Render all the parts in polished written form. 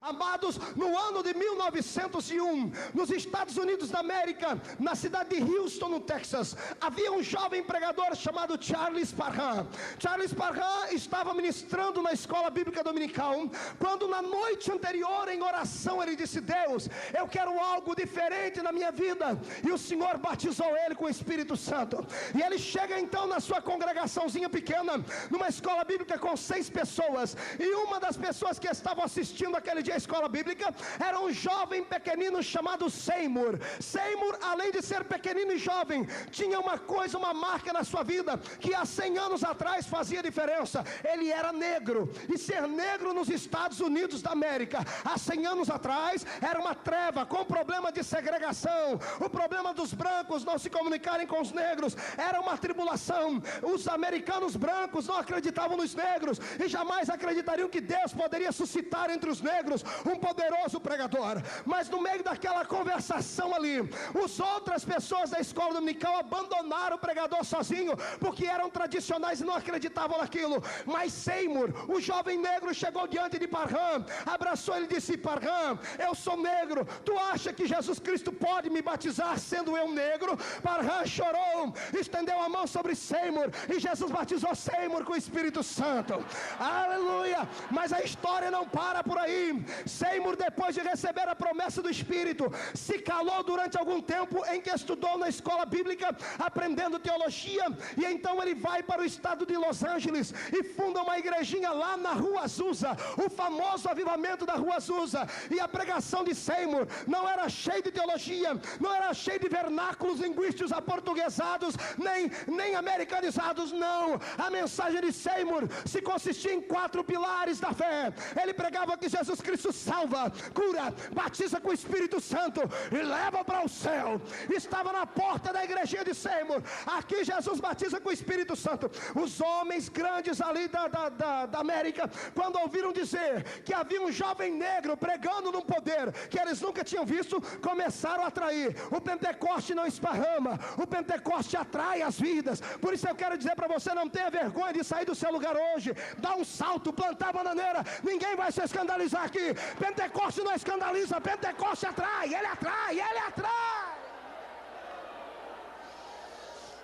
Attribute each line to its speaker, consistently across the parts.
Speaker 1: Amados, no ano de 1901, nos Estados Unidos da América, na cidade de Houston, no Texas, havia um jovem pregador chamado Charles Parham. Charles Parham estava ministrando na escola bíblica dominical, quando na noite anterior, em oração, ele disse: Deus, eu quero algo diferente na minha vida. E o Senhor batizou ele com o Espírito Santo. E ele chega então na sua congregaçãozinha pequena, numa escola bíblica com 6 pessoas, e uma das pessoas que estavam assistindo aquele dia a escola bíblica era um jovem pequenino chamado Seymour. Seymour, além de ser pequenino e jovem, tinha uma coisa, uma marca na sua vida, que há 100 anos atrás fazia diferença. Ele era negro, e ser negro nos Estados Unidos da América, há 100 anos atrás, era uma treva, com problema de segregação. O problema dos brancos não se comunicarem com os negros era uma tribulação. Os americanos brancos não acreditavam nos negros, e jamais acreditariam que Deus poderia suscitar entre os negros um poderoso pregador. Mas no meio daquela conversação ali, as outras pessoas da escola dominical abandonaram o pregador sozinho, porque eram tradicionais e não acreditavam naquilo. Mas Seymour, o jovem negro, chegou diante de Parham, abraçou ele e disse: Parham, eu sou negro, tu acha que Jesus Cristo pode me batizar sendo eu negro? Parham chorou, estendeu a mão sobre Seymour, e Jesus batizou Seymour com o Espírito Santo. Aleluia! Mas a história não para por aí. Seymour, depois de receber a promessa do Espírito, se calou durante algum tempo em que estudou na escola bíblica, aprendendo teologia, e então ele vai para o estado de Los Angeles e funda uma igrejinha lá na Rua Azusa, o famoso avivamento da Rua Azusa. E a pregação de Seymour não era cheia de teologia, não era cheia de vernáculos linguísticos aportuguesados, nem americanizados, não. A mensagem de Seymour se consistia em 4 pilares da fé. Ele pregava que Jesus Cristo salva, cura, batiza com o Espírito Santo e leva para o céu. Estava na porta da igrejinha de Seymour. Aqui Jesus batiza com o Espírito Santo. Os homens grandes ali da América, quando ouviram dizer que havia um jovem negro pregando num poder que eles nunca tinham visto, começaram a atrair. O Pentecoste não esparrama, o Pentecoste atrai as vidas. Por isso eu quero dizer para você: não tenha vergonha de sair do seu lugar hoje, dá um salto, plantar bananeira. Ninguém vai se escandalizar aqui. Pentecoste não escandaliza, Pentecoste atrai, ele atrai, ele atrai.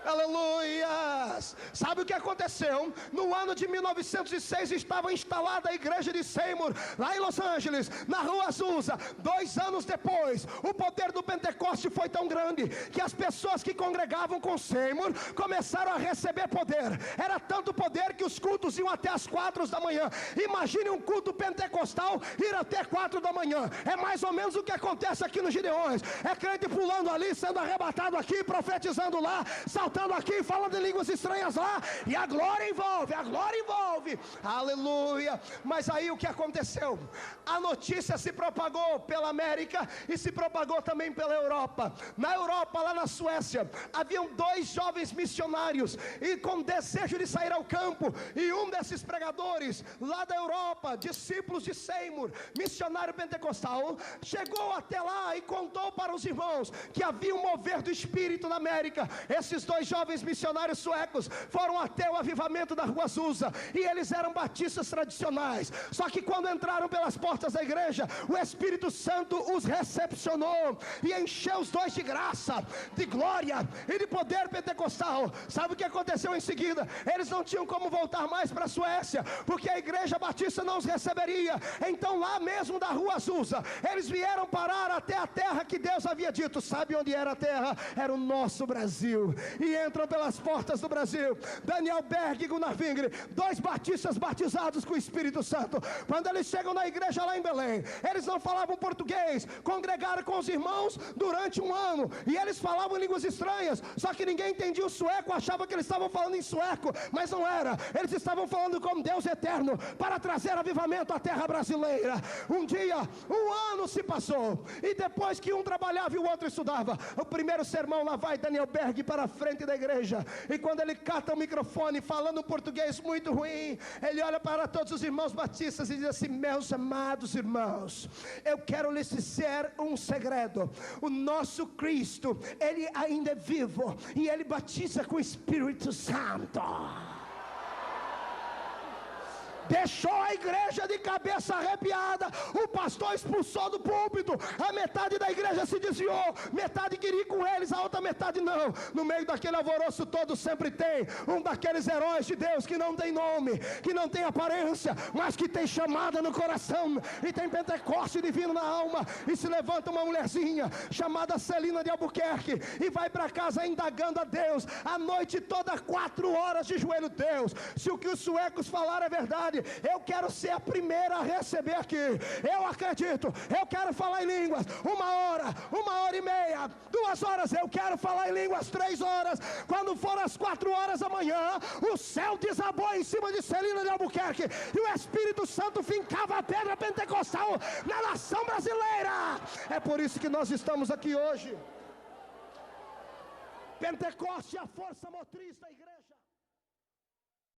Speaker 1: Aleluias! Sabe o que aconteceu? No ano de 1906 estava instalada a igreja de Seymour lá em Los Angeles, na Rua Azusa. 2 anos depois, o poder do Pentecoste foi tão grande que as pessoas que congregavam com Seymour começaram a receber poder. Era tanto poder que os cultos iam até as 4 da manhã. Imagine um culto pentecostal ir até 4 da manhã. É mais ou menos o que acontece aqui nos Gideões. É crente pulando ali, sendo arrebatado aqui, profetizando lá, saltando aqui, falando em línguas estranhas lá, e a glória envolve, aleluia. Mas aí o que aconteceu? A notícia se propagou pela América e se propagou também pela Europa. Na Europa, lá na Suécia, haviam 2 jovens missionários e com desejo de sair ao campo, e um desses pregadores lá da Europa, discípulos de Seymour, missionário pentecostal, chegou até lá e contou para os irmãos que havia um mover do Espírito na América. Esses 2 jovens missionários suecos foram até o avivamento da Rua Azusa, e eles eram batistas tradicionais. Só que quando entraram pelas portas da igreja, o Espírito Santo os recepcionou e encheu os 2 de graça, de glória e de poder pentecostal. Sabe o que aconteceu em seguida? Eles não tinham como voltar mais para a Suécia, porque a igreja batista não os receberia. Então lá mesmo da Rua Azusa, eles vieram parar até a terra que Deus havia dito. Sabe onde era a terra? Era o nosso Brasil. E entram pelas portas do Brasil Daniel Berg e Gunnar Wingre, 2 batistas batizados com o Espírito Santo. Quando eles chegam na igreja lá em Belém, eles não falavam português, congregaram com os irmãos durante 1 ano, e eles falavam línguas estranhas, só que ninguém entendia o sueco, achava que eles estavam falando em sueco, mas não era. Eles estavam falando com Deus eterno, para trazer avivamento à terra brasileira. Um dia, 1 ano se passou, e depois que um trabalhava e o outro estudava, o primeiro sermão, lá vai Daniel Berg para frente da igreja, e quando ele cata o microfone, falando um português muito ruim, ele olha para todos os irmãos batistas e diz assim: meus amados irmãos, eu quero lhes dizer um segredo. O nosso Cristo, ele ainda é vivo, e ele batiza com o Espírito Santo. deixou a igreja de cabeça arrepiada. O pastor expulsou do púlpito, a metade da igreja se desviou, metade queria ir com eles, a outra metade não. No meio daquele alvoroço todo sempre tem um daqueles heróis de Deus que não tem nome, que não tem aparência, mas que tem chamada no coração e tem Pentecoste divino na alma. E se levanta uma mulherzinha chamada Celina de Albuquerque e vai para casa indagando a Deus a noite toda, 4 horas de joelho. Deus, se o que os suecos falaram é verdade, eu quero ser a primeira a receber aqui. Eu acredito, eu quero falar em línguas 1 hora e meia, 2 horas, eu quero falar em línguas 3 horas. Quando for às 4 horas da manhã, o céu desabou em cima de Celina de Albuquerque e o Espírito Santo fincava a pedra pentecostal na nação brasileira. É por isso que nós estamos aqui hoje. Pentecoste é a força motriz da igreja.